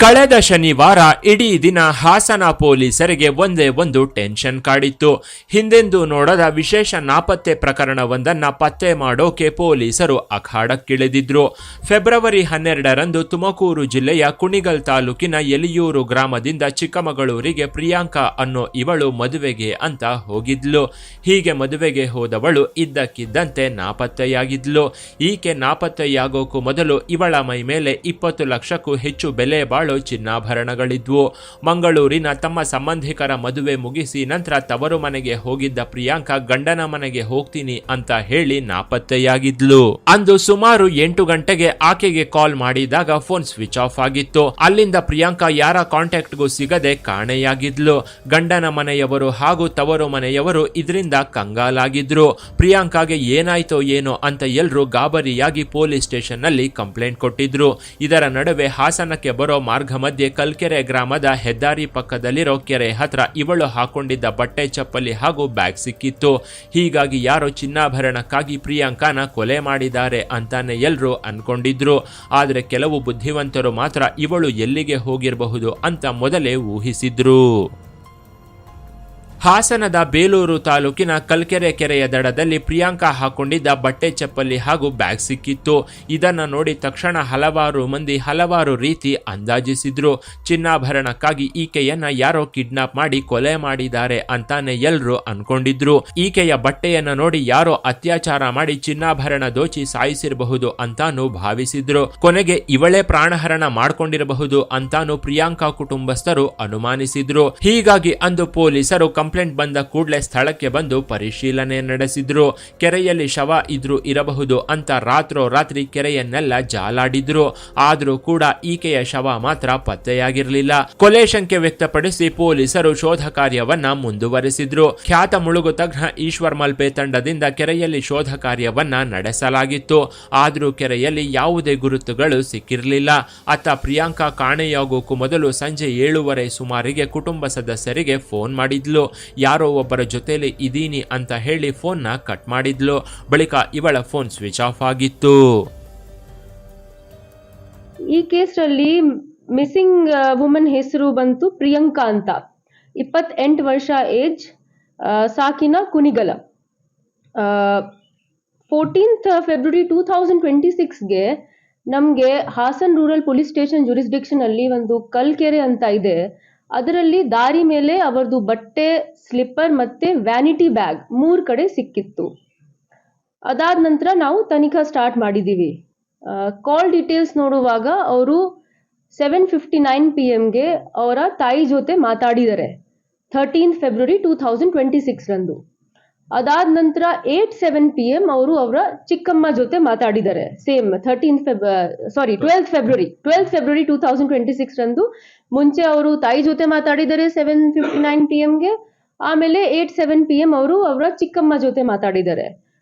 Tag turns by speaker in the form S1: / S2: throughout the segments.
S1: ಕಳೆದ ಶನಿವಾರ ಇಡೀ ದಿನ ಹಾಸನ ಪೊಲೀಸರಿಗೆ ಒಂದೇ ಒಂದು ಟೆನ್ಷನ್ ಕಾಡಿತ್ತು. ಹಿಂದೆಂದೂ ನೋಡದ ವಿಶೇಷ ನಾಪತ್ತೆ ಪ್ರಕರಣವೊಂದನ್ನು ಪತ್ತೆ ಮಾಡೋಕೆ ಪೊಲೀಸರು ಅಖಾಡಕ್ಕಿಳಿದಿದ್ರು. ಫೆಬ್ರವರಿ 12ರಂದು ತುಮಕೂರು ಜಿಲ್ಲೆಯ ಕುಣಿಗಲ್ ತಾಲೂಕಿನ ಎಲಿಯೂರು ಗ್ರಾಮದಿಂದ ಚಿಕ್ಕಮಗಳೂರಿಗೆ ಪ್ರಿಯಾಂಕಾ ಅನ್ನೋ ಇವಳು ಮದುವೆಗೆ ಅಂತ ಹೋಗಿದ್ಲು. ಹೀಗೆ ಮದುವೆಗೆ ಹೋದವಳು ಇದ್ದಕ್ಕಿದ್ದಂತೆ ನಾಪತ್ತೆಯಾಗಿದ್ಲು. ಈಕೆ ನಾಪತ್ತೆಯಾಗೋಕ್ಕೂ ಮೊದಲು ಇವಳ ಮೈ ಮೇಲೆ 20 ಲಕ್ಷಕ್ಕೂ ಹೆಚ್ಚು ಬೆಲೆ ಬಾಳೋ ಚಿನ್ನಾಭರಣಗಳಿದ್ವು. ಮಂಗಳೂರಿನ ತಮ್ಮ ಸಂಬಂಧಿಕರ ಮದುವೆ ಮುಗಿಸಿ ನಂತರ ತವರು ಮನೆಗೆ ಹೋಗಿದ್ದ ಪ್ರಿಯಾಂಕಾ ಗಂಡನ ಮನೆಗೆ ಹೋಗ್ತೀನಿ ಅಂತ ಹೇಳಿ ನಾಪತ್ತೆಯಾಗಿದ್ಲು. ಅಂದು ಸುಮಾರು 8 ಗಂಟೆಗೆ ಆಕೆಗೆ ಕಾಲ್ ಮಾಡಿದಾಗ ಫೋನ್ ಸ್ವಿಚ್ ಆಫ್ ಆಗಿತ್ತು. ಅಲ್ಲಿಂದ ಪ್ರಿಯಾಂಕಾ ಯಾರ ಕಾಂಟ್ಯಾಕ್ಟ್ಗೂ ಸಿಗದೆ ಕಾಣೆಯಾಗಿದ್ಲು. ಗಂಡನ ಮನೆಯವರು ಹಾಗೂ ತವರು ಮನೆಯವರು ಇದರಿಂದ ಕಂಗಾಲಾಗಿದ್ರು. ಪ್ರಿಯಾಂಕಾಗೆ ಏನಾಯ್ತೋ ಏನೋ ಅಂತ ಎಲ್ರೂ ಗಾಬರಿಯಾಗಿ ಪೊಲೀಸ್ ಸ್ಟೇಷನ್ ನಲ್ಲಿ ಕಂಪ್ಲೇಂಟ್ ಕೊಟ್ಟಿದ್ರು. ಇದರ ನಡುವೆ ಹಾಸನಕ್ಕೆ ಬರೋ ಮಾರ್ಗ ಮಧ್ಯೆ ಕಲ್ಕೆರೆ ಗ್ರಾಮದ ಹೆದ್ದಾರಿ ಪಕ್ಕದಲ್ಲಿರೋ ಕೆರೆ ಹತ್ರ ಇವಳು ಹಾಕೊಂಡಿದ್ದ ಬಟ್ಟೆ ಚಪ್ಪಲಿ ಹಾಗೂ ಬ್ಯಾಗ್ ಸಿಕ್ಕಿತ್ತು. ಹೀಗಾಗಿ ಯಾರೋ ಚಿನ್ನಾಭರಣಕ್ಕಾಗಿ ಪ್ರಿಯಾಂಕಾನ ಕೊಲೆ ಮಾಡಿದ್ದಾರೆ ಅಂತಾನೆ ಎಲ್ರೂ ಅನ್ಕೊಂಡಿದ್ರು. ಆದ್ರೆ ಕೆಲವು ಬುದ್ಧಿವಂತರು ಮಾತ್ರ ಇವಳು ಎಲ್ಲಿಗೆ ಹೋಗಿರಬಹುದು ಅಂತ ಮೊದಲೇ ಊಹಿಸಿದ್ರು. ಹಾಸನದ ಬೇಲೂರು ತಾಲೂಕಿನ ಕಲ್ಕೆರೆ ಕೆರೆಯ ದಡದಲ್ಲಿ ಪ್ರಿಯಾಂಕಾ ಹಾಕೊಂಡಿದ್ದ ಬಟ್ಟೆ ಚಪ್ಪಲಿ ಹಾಗೂ ಬ್ಯಾಗ್ ಸಿಕ್ಕಿತ್ತು. ಇದನ್ನ ನೋಡಿ ತಕ್ಷಣ ಹಲವಾರು ಮಂದಿ ಹಲವಾರು ರೀತಿ ಅಂದಾಜಿಸಿದ್ರು. ಚಿನ್ನಾಭರಣಕ್ಕಾಗಿ ಈಕೆಯನ್ನ ಯಾರೋ ಕಿಡ್ನಾಪ್ ಮಾಡಿ ಕೊಲೆ ಮಾಡಿದ್ದಾರೆ ಅಂತಾನೆ ಎಲ್ರೂ ಅನ್ಕೊಂಡಿದ್ರು. ಈಕೆಯ ಬಟ್ಟೆಯನ್ನ ನೋಡಿ ಯಾರೋ ಅತ್ಯಾಚಾರ ಮಾಡಿ ಚಿನ್ನಾಭರಣ ದೋಚಿ ಸಾಯಿಸಿರಬಹುದು ಅಂತಾನು ಭಾವಿಸಿದ್ರು. ಕೊನೆಗೆ ಇವಳೇ ಪ್ರಾಣಹರಣ ಮಾಡ್ಕೊಂಡಿರಬಹುದು ಅಂತಾನು ಪ್ರಿಯಾಂಕಾ ಕುಟುಂಬಸ್ಥರು ಅನುಮಾನಿಸಿದ್ರು. ಹೀಗಾಗಿ ಅಂದು ಪೊಲೀಸರು ಕಂಪ್ಲೇಂಟ್ ಬಂದ ಕೂಡಲೇ ಸ್ಥಳಕ್ಕೆ ಬಂದು ಪರಿಶೀಲನೆ ನಡೆಸಿದ್ರು. ಕೆರೆಯಲ್ಲಿ ಶವ ಇದ್ರೂ ಇರಬಹುದು ಅಂತ ರಾತ್ರೋರಾತ್ರಿ ಕೆರೆಯನ್ನೆಲ್ಲ ಜಾಲಾಡಿದ್ರು. ಆದ್ರೂ ಕೂಡ ಈಕೆಯ ಶವ ಮಾತ್ರ ಪತ್ತೆಯಾಗಿರಲಿಲ್ಲ. ಕೊಲೆ ಶಂಕೆ ವ್ಯಕ್ತಪಡಿಸಿ ಪೊಲೀಸರು ಶೋಧ ಕಾರ್ಯವನ್ನ ಮುಂದುವರೆಸಿದ್ರು. ಖ್ಯಾತ ಮುಳುಗು ತಜ್ಞ ಈಶ್ವರ್ ಮಲ್ಪೆ ತಂಡದಿಂದ ಕೆರೆಯಲ್ಲಿ ಶೋಧ ಕಾರ್ಯವನ್ನ ನಡೆಸಲಾಗಿತ್ತು. ಆದ್ರೂ ಕೆರೆಯಲ್ಲಿ ಯಾವುದೇ ಗುರುತುಗಳು ಸಿಕ್ಕಿರಲಿಲ್ಲ. ಅತ್ತ ಪ್ರಿಯಾಂಕಾ ಕಾಣೆಯಾಗೋಕ್ಕೂ ಮೊದಲು ಸಂಜೆ 7:30 ಸುಮಾರಿಗೆ ಕುಟುಂಬ ಸದಸ್ಯರಿಗೆ ಫೋನ್ ಮಾಡಿದ್ಲು. ಯಾರೋ ಒಬ್ಬರ ಜೊತೆಲಿ ಇದೀನಿ ಅಂತ ಹೇಳಿ ಫೋನ್ನ ಕಟ್ ಮಾಡಿದ್ಲು. ಬಳಿಕ ಇವಳ ಫೋನ್ ಸ್ವಿಚ್ ಆಫ್ ಆಗಿತ್ತು.
S2: ಈ ಕೇಸಲ್ಲಿ ಮಿಸ್ಸಿಂಗ್ ವುಮನ್ ಹೆಸರು ಬಂತು ಪ್ರಿಯಾಂಕಾ ಅಂತ. 28 ವರ್ಷ ಏಜ್, ಸಾಕಿನ ಕುಣಿಗಲ. 14th ಫೆಬ್ರವರಿ 2026ಗೆ ನಮಗೆ Hassan rural police station jurisdiction ಅಲ್ಲಿ ಒಂದು ಕಲ್ಕೆರೆ ಅಂತ ಇದೆ. ಅದರಲ್ಲಿ ದಾರಿ ಮೇಲೆ ಅವರದು ಬಟ್ಟೆ, ಸ್ಲಿಪ್ಪರ್ ಮತ್ತೆ ವ್ಯಾನಿಟಿ ಬ್ಯಾಗ್ 3 ಕಡೆ ಸಿಕ್ಕಿತ್ತು. ಅದಾದ ನಂತರ ನಾವು ತನಿಖಾ ಸ್ಟಾರ್ಟ್ ಮಾಡಿದ್ದೀವಿ. ಕಾಲ್ ಡೀಟೇಲ್ಸ್ ನೋಡುವಾಗ ಅವರು 7:59 PM ಅವರ ತಾಯಿ ಜೊತೆ ಮಾತಾಡಿದ್ದಾರೆ 13th ಫೆಬ್ರವರಿ 2026 ರಂದು. ಅದಾದ ನಂತರ 8:07 PM ಅವರು ಅವರ ಚಿಕ್ಕಮ್ಮ ಜೊತೆ ಮಾತಾಡಿದ್ದಾರೆ. ಸೇಮ್ 12th ಫೆಬ್ರವರಿ 2026 ರಂದು. ಮುಂಚೆ ಅವರು ತಾಯಿ ಜೊತೆ ಮಾತಾಡಿದ್ದಾರೆ 7:59 PM. ಆಮೇಲೆ 8:07 PM ಅವರು ಅವರ ಚಿಕ್ಕಮ್ಮ ಜೊತೆ ಮಾತಾಡಿದ್ದಾರೆ.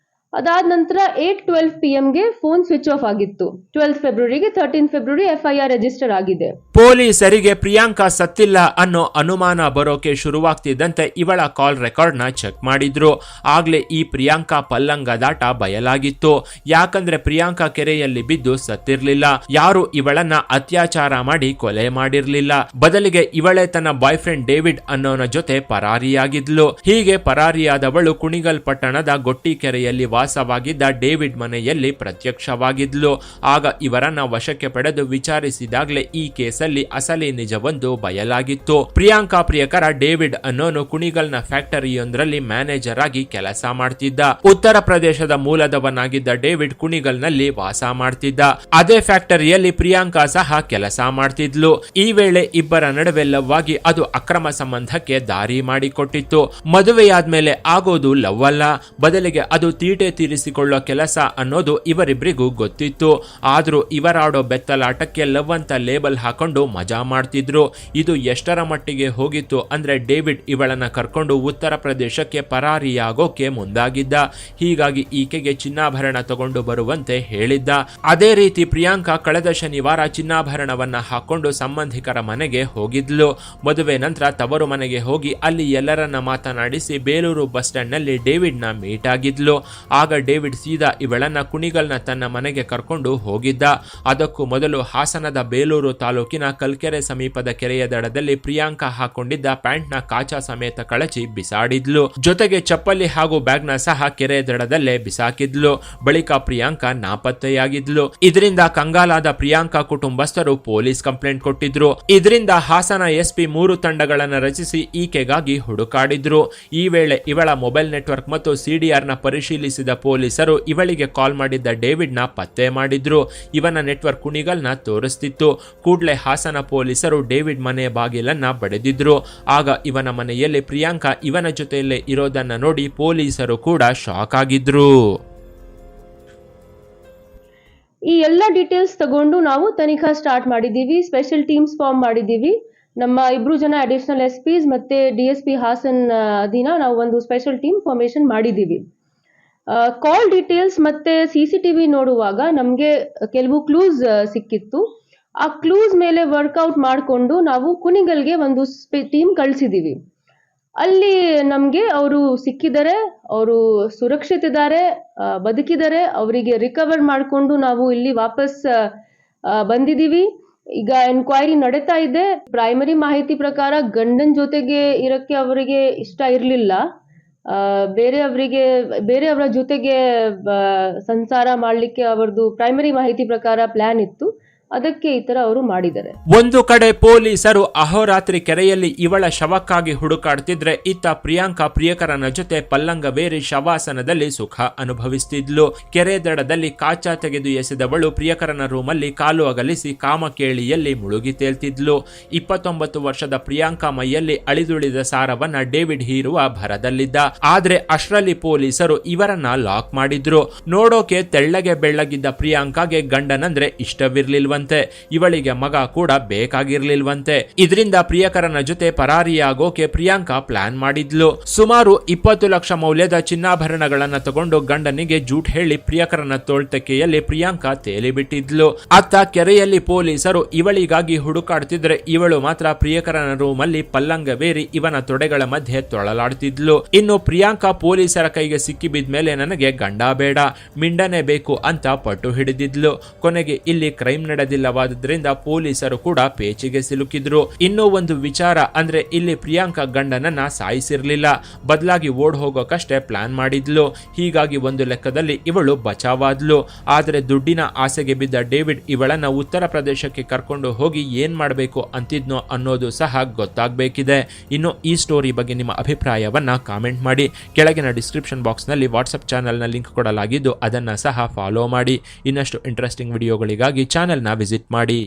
S2: ಅದಾದ ನಂತರ 8:12 PM ಫೋನ್ ಸ್ವಿಚ್ ಆಫ್ ಆಗಿತ್ತು. 12th ಫೆಬ್ರವರಿಗೆ 13th February FIR register ಆಗಿದೆ.
S1: ಪೊಲೀಸರಿಗೆ ಪ್ರಿಯಾಂಕಾ ಸತ್ತಿಲ್ಲ ಅನ್ನೋ ಅನುಮಾನ ಬರೋಕೆ ಶುರುವಾಗ್ತಿದ್ದಂತೆ ಇವಳ ಕಾಲ್ ರೆಕಾರ್ಡ್ ನ ಚೆಕ್ ಮಾಡಿದ್ರು. ಆಗ್ಲೇ ಈ ಪ್ರಿಯಾಂಕಾ ಪಲ್ಲಂಗದಾಟ ಬಯಲಾಗಿತ್ತು. ಯಾಕಂದ್ರೆ ಪ್ರಿಯಾಂಕಾ ಕೆರೆಯಲ್ಲಿ ಬಿದ್ದು ಸತ್ತಿರ್ಲಿಲ್ಲ. ಯಾರು ಇವಳನ್ನ ಅತ್ಯಾಚಾರ ಮಾಡಿ ಕೊಲೆ ಮಾಡಿರ್ಲಿಲ್ಲ. ಬದಲಿಗೆ ಇವಳೇ ತನ್ನ ಬಾಯ್ ಫ್ರೆಂಡ್ ಡೇವಿಡ್ ಅನ್ನೋನ ಜೊತೆ ಪರಾರಿಯಾಗಿದ್ಲು. ಹೀಗೆ ಪರಾರಿಯಾದವಳು ಕುಣಿಗಲ್ ಪಟ್ಟಣದ ಗೊಟ್ಟಿ ಕೆರೆಯಲ್ಲಿ ವಾಸವಾಗಿದ್ದ ಡೇವಿಡ್ ಮನೆಯಲ್ಲಿ ಪ್ರತ್ಯಕ್ಷವಾಗಿದ್ಲು. ಆಗ ಇವರನ್ನ ವಶಕ್ಕೆ ಪಡೆದು ವಿಚಾರಿಸಿದಾಗಲೇ ಈ ಕೇಸಲ್ಲಿ ಅಸಲಿ ನಿಜವೊಂದು ಬಯಲಾಗಿತ್ತು. ಪ್ರಿಯಾಂಕಾ ಪ್ರಿಯಕರ ಡೇವಿಡ್ ಅನ್ನೋನು ಕುಣಿಗಲ್ನ ಫ್ಯಾಕ್ಟರಿಯೊಂದರಲ್ಲಿ ಮ್ಯಾನೇಜರ್ ಆಗಿ ಕೆಲಸ ಮಾಡ್ತಿದ್ದ. ಉತ್ತರ ಪ್ರದೇಶದ ಮೂಲದವನಾಗಿದ್ದ ಡೇವಿಡ್ ಕುಣಿಗಲ್ನಲ್ಲಿ ವಾಸ ಮಾಡ್ತಿದ್ದ. ಅದೇ ಫ್ಯಾಕ್ಟರಿಯಲ್ಲಿ ಪ್ರಿಯಾಂಕಾ ಸಹ ಕೆಲಸ ಮಾಡ್ತಿದ್ಲು. ಈ ವೇಳೆ ಇಬ್ಬರ ನಡುವೆ ಲವ್ ಆಗಿ ಅದು ಅಕ್ರಮ ಸಂಬಂಧಕ್ಕೆ ದಾರಿ ಮಾಡಿಕೊಟ್ಟಿತ್ತು. ಮದುವೆಯಾದ್ಮೇಲೆ ಆಗೋದು ಲವ್ ಅಲ್ಲ, ಬದಲಿಗೆ ಅದು ತೀಟೆ ತೀರಿಸಿಕೊಳ್ಳೋ ಕೆಲಸ ಅನ್ನೋದು ಇವರಿಬ್ಬರಿಗೂ ಗೊತ್ತಿತ್ತು. ಆದ್ರೂ ಇವರಾಡೋ ಬೆತ್ತಲಾಟಕ್ಕೆ ಲವ್ ಅಂತ ಲೇಬಲ್ ಹಾಕೊಂಡು ಮಜಾ ಮಾಡ್ತಿದ್ರು. ಇದು ಎಷ್ಟರ ಮಟ್ಟಿಗೆ ಹೋಗಿತ್ತು ಅಂದ್ರೆ ಡೇವಿಡ್ ಇವಳನ್ನ ಕರ್ಕೊಂಡು ಉತ್ತರ ಪ್ರದೇಶಕ್ಕೆ ಪರಾರಿಯಾಗೋಕೆ ಮುಂದಾಗಿದ್ದ. ಹೀಗಾಗಿ ಈಕೆಗೆ ಚಿನ್ನಾಭರಣ ತಗೊಂಡು ಬರುವಂತೆ ಹೇಳಿದ್ದ. ಅದೇ ರೀತಿ ಪ್ರಿಯಾಂಕಾ ಕಳೆದ ಶನಿವಾರ ಚಿನ್ನಾಭರಣವನ್ನ ಹಾಕೊಂಡು ಸಂಬಂಧಿಕರ ಮನೆಗೆ ಹೋಗಿದ್ಲು. ಮದುವೆ ನಂತರ ತವರು ಮನೆಗೆ ಹೋಗಿ ಅಲ್ಲಿ ಎಲ್ಲರನ್ನ ಮಾತನಾಡಿಸಿ ಬೇಲೂರು ಬಸ್ ಸ್ಟ್ಯಾಂಡ್ ನಲ್ಲಿ ಡೇವಿಡ್ ನ ಮೀಟ್ ಆಗಿದ್ಲು. ಆಗ ಡೇವಿಡ್ ಸೀದಾ ಇವಳನ್ನ ಕುಣಿಗಲ್ನ ತನ್ನ ಮನೆಗೆ ಕರ್ಕೊಂಡು ಹೋಗಿದ್ದ. ಅದಕ್ಕೂ ಮೊದಲು ಹಾಸನದ ಬೇಲೂರು ತಾಲೂಕಿನ ಕಲ್ಕೆರೆ ಸಮೀಪದ ಕೆರೆಯ ದಡದಲ್ಲಿ ಪ್ರಿಯಾಂಕಾ ಹಾಕೊಂಡಿದ್ದ ಪ್ಯಾಂಟ್ನ ಕಾಚಾ ಸಮೇತ ಕಳಚಿ ಬಿಸಾಡಿದ್ಲು. ಜೊತೆಗೆ ಚಪ್ಪಲಿ ಹಾಗೂ ಬ್ಯಾಗ್ನ ಸಹ ಕೆರೆ ದಡದಲ್ಲೇ ಬಿಸಾಕಿದ್ಲು. ಬಳಿಕ ಪ್ರಿಯಾಂಕಾ ನಾಪತ್ತೆಯಾಗಿದ್ಲು. ಇದರಿಂದ ಕಂಗಾಲಾದ ಪ್ರಿಯಾಂಕಾ ಕುಟುಂಬಸ್ಥರು ಪೊಲೀಸ್ ಕಂಪ್ಲೇಂಟ್ ಕೊಟ್ಟಿದ್ರು. ಇದರಿಂದ ಹಾಸನ ಎಸ್ಪಿ 3 ತಂಡಗಳನ್ನು ರಚಿಸಿ ಈಕೆಗಾಗಿ ಹುಡುಕಾಡಿದ್ರು. ಈ ವೇಳೆ ಇವಳ ಮೊಬೈಲ್ ನೆಟ್ವರ್ಕ್ ಮತ್ತು ಸಿಡಿಆರ್ನ ಪರಿಶೀಲಿಸಿದ ಪೊಲೀಸರು ಇವಳಿಗೆ ಕಾಲ್ ಮಾಡಿದ್ದ ಡೇವಿಡ್ನ ಪತ್ತೆ ಮಾಡಿದ್ರು. ಇವನ ನೆಟ್ವರ್ಕ್ ಕುಣಿಗಲ್ನ ತೋರಿಸ್ತಿತ್ತು. ಕೂಡಲೇ ಹಾಸನ ಪೊಲೀಸರು ಡೇವಿಡ್ ಮನೆ ಬಾಗಿಲನ್ನ ಬಡಿದಿದ್ರು. ಆಗ ಇವನ ಮನೆಯಲ್ಲಿ ಪ್ರಿಯಾಂಕಾ ಇವನ ಜೊತೆಯಲ್ಲೇ ಇರೋದನ್ನ ನೋಡಿ ಪೊಲೀಸರು ಕೂಡ ಶಾಕ್ ಆಗಿದ್ರು.
S2: ಈ ಎಲ್ಲ ಡೀಟೇಲ್ಸ್ ತಗೊಂಡು ನಾವು ತನಿಖಾ ಸ್ಟಾರ್ಟ್ ಮಾಡಿದ್ದೀವಿ. ಸ್ಪೆಷಲ್ ಟೀಮ್ಸ್ ಫಾರ್ಮ್ ಮಾಡಿದ್ದೀವಿ. ನಮ್ಮ 2 ಜನ ಅಡಿಷನಲ್ ಎಸ್ಪಿಸ್ ಮತ್ತೆ DSP ಹಾಸನ್ ಅಧೀನ ನಾವು ಒಂದು ಸ್ಪೆಷಲ್ ಟೀಮ್ ಫಾರ್ಮೇಶನ್ ಮಾಡಿದ್ದೀವಿ. ಕಾಲ್ ಡೀಟೇಲ್ಸ್ ಮತ್ತೆ CCTV ನೋಡುವಾಗ ನಮಗೆ ಕೆಲವು ಕ್ಲೂಸ್ ಸಿಕ್ಕಿತ್ತು. ಆ ಕ್ಲೂಸ್ ಮೇಲೆ ವರ್ಕೌಟ್ ಮಾಡಿಕೊಂಡು ನಾವು ಕುಣಿಗಲ್ಗೆ ಒಂದು ಟೀಮ್ ಕಳಿಸಿದ್ದೀವಿ. ಅಲ್ಲಿ ನಮಗೆ ಅವರು ಸಿಕ್ಕಿದ್ದಾರೆ, ಅವರು ಸುರಕ್ಷಿತಿದ್ದಾರೆ, ಬದುಕಿದ್ದಾರೆ. ಅವರಿಗೆ ರಿಕವರ್ ಮಾಡಿಕೊಂಡು ನಾವು ಇಲ್ಲಿ ವಾಪಸ್ ಬಂದಿದ್ದೀವಿ. ಈಗ ಎನ್ಕ್ವೈರಿ ನಡೀತಾ ಇದೆ. ಪ್ರೈಮರಿ ಮಾಹಿತಿ ಪ್ರಕಾರ ಗಂಡನ ಜೊತೆಗೆ ಇರಕ್ಕೆ ಅವರಿಗೆ ಇಷ್ಟ ಇರಲಿಲ್ಲ. ಬೇರೆಯವರ ಜೊತೆಗೆ ಸಂಸಾರ ಮಾಡಲಿಕ್ಕೆ ಅವರದು ಪ್ರೈಮರಿ ಮಾಹಿತಿ ಪ್ರಕಾರ ಪ್ಲಾನ್ ಇತ್ತು. ಅದಕ್ಕೆ ಈ ತರ ಅವರು ಮಾಡಿದ್ದಾರೆ.
S1: ಒಂದು ಕಡೆ ಪೊಲೀಸರು ಅಹೋರಾತ್ರಿ ಕೆರೆಯಲ್ಲಿ ಇವಳ ಶವಕ್ಕಾಗಿ ಹುಡುಕಾಡ್ತಿದ್ರೆ, ಇತ್ತ ಪ್ರಿಯಾಂಕಾ ಪ್ರಿಯಕರನ ಜೊತೆ ಪಲ್ಲಂಗವೇರಿ ಶವಾಸನದಲ್ಲಿ ಸುಖ ಅನುಭವಿಸ್ತಿದ್ಲು. ಕೆರೆ ದಡದಲ್ಲಿ ಕಾಚಾ ತೆಗೆದು ಎಸೆದವಳು ಪ್ರಿಯಕರನ ರೂಮಲ್ಲಿ ಕಾಲು ಅಗಲಿಸಿ ಕಾಮಕೇಳಿಯಲ್ಲಿ ಮುಳುಗಿ ತೇಲ್ತಿದ್ಲು. 29 ವರ್ಷದ ಪ್ರಿಯಾಂಕಾ ಮೈಯಲ್ಲಿ ಅಳಿದುಳಿದ ಸಾರವನ್ನ ಡೇವಿಡ್ ಹೀರುವ ಭರದಲ್ಲಿದ್ದ. ಆದ್ರೆ ಅಷ್ಟ್ರಲ್ಲಿ ಪೊಲೀಸರು ಇವರನ್ನ ಲಾಕ್ ಮಾಡಿದ್ರು. ನೋಡೋಕೆ ತೆಳ್ಳಗೆ ಬೆಳ್ಳಗಿದ್ದ ಪ್ರಿಯಾಂಕಾಗೆ ಗಂಡನಂದ್ರೆ ಇಷ್ಟವಿರ್ಲಿಲ್ವಂತೆ. ಇವಳಿಗೆ ಮಗ ಕೂಡ ಬೇಕಾಗಿರ್ಲಿಲ್ವಂತೆ. ಇದರಿಂದ ಪ್ರಿಯಕರನ ಜೊತೆ ಪರಾರಿಯಾಗೋಕೆ ಪ್ರಿಯಾಂಕಾ ಪ್ಲಾನ್ ಮಾಡಿದ್ಲು. ಸುಮಾರು 20 ಲಕ್ಷ ಮೌಲ್ಯದ ಚಿನ್ನಾಭರಣಗಳನ್ನ ತಗೊಂಡು ಗಂಡನಿಗೆ ಜೂಟ್ ಹೇಳಿ ಪ್ರಿಯಕರನ ತೋಳ್ತೆಕೆಯಲ್ಲಿ ಪ್ರಿಯಾಂಕಾ ತೇಲಿಬಿಟ್ಟಿದ್ಲು. ಅತ್ತ ಕೆರೆಯಲ್ಲಿ ಪೊಲೀಸರು ಇವಳಿಗಾಗಿ ಹುಡುಕಾಡ್ತಿದ್ರೆ, ಇವಳು ಮಾತ್ರ ಪ್ರಿಯಕರನ ರೂಮಲ್ಲಿ ಪಲ್ಲಂಗವೇರಿ ಇವನ ತೊಡೆಗಳ ಮಧ್ಯೆ ತೊಳಲಾಡ್ತಿದ್ಲು. ಇನ್ನು ಪ್ರಿಯಾಂಕಾ ಪೊಲೀಸರ ಕೈಗೆ ಸಿಕ್ಕಿಬಿದ್ಮೇಲೆ ನನಗೆ ಗಂಡ ಬೇಡ, ಮಿಂಡನೆ ಬೇಕು ಅಂತ ಪಟ್ಟು ಹಿಡಿದಿದ್ಲು. ಕೊನೆಗೆ ಇಲ್ಲಿ ಕ್ರೈಮ್ ನಡೆದಿಲ್ಲವಾದ್ರಿಂದ ಪೊಲೀಸರು ಕೂಡ ಪೇಚಿಗೆ ಸಿಲುಕಿದ್ರು. ಇನ್ನೂ ಒಂದು ವಿಚಾರ ಅಂದ್ರೆ, ಇಲ್ಲಿ ಪ್ರಿಯಾಂಕಾ ಗಂಡನನ್ನ ಸಾಯಿಸಿರ್ಲಿಲ್ಲ, ಬದಲಾಗಿ ಓಡ್ ಹೋಗೋಕಷ್ಟೇ ಪ್ಲಾನ್ ಮಾಡಿದ್ಲು. ಹೀಗಾಗಿ ಒಂದು ಲೆಕ್ಕದಲ್ಲಿ ಇವಳು ಬಚಾವಾದ್ಲು. ಆದ್ರೆ ದುಡ್ಡಿನ ಆಸೆಗೆ ಬಿದ್ದ ಡೇವಿಡ್ ಇವಳನ್ನ ಉತ್ತರ ಪ್ರದೇಶಕ್ಕೆ ಕರ್ಕೊಂಡು ಹೋಗಿ ಏನ್ ಮಾಡಬೇಕು ಅಂತಿದ್ನೋ ಅನ್ನೋದು ಸಹ ಗೊತ್ತಾಗಬೇಕಿದೆ. ಇನ್ನು ಈ ಸ್ಟೋರಿ ಬಗ್ಗೆ ನಿಮ್ಮ ಅಭಿಪ್ರಾಯವನ್ನ ಕಾಮೆಂಟ್ ಮಾಡಿ. ಕೆಳಗಿನ ಡಿಸ್ಕ್ರಿಪ್ಷನ್ ಬಾಕ್ಸ್ ನಲ್ಲಿ ವಾಟ್ಸ್ಆಪ್ ಚಾನೆಲ್ನ ಲಿಂಕ್ ಕೊಡಲಾಗಿದ್ದು ಅದನ್ನ ಸಹ ಫಾಲೋ ಮಾಡಿ. ಇನ್ನಷ್ಟು ಇಂಟ್ರೆಸ್ಟಿಂಗ್ ವಿಡಿಯೋಗಳಿಗಾಗಿ ಚಾನೆಲ್ನ ವಿಸಿಟ್ ಮಾಡಿ.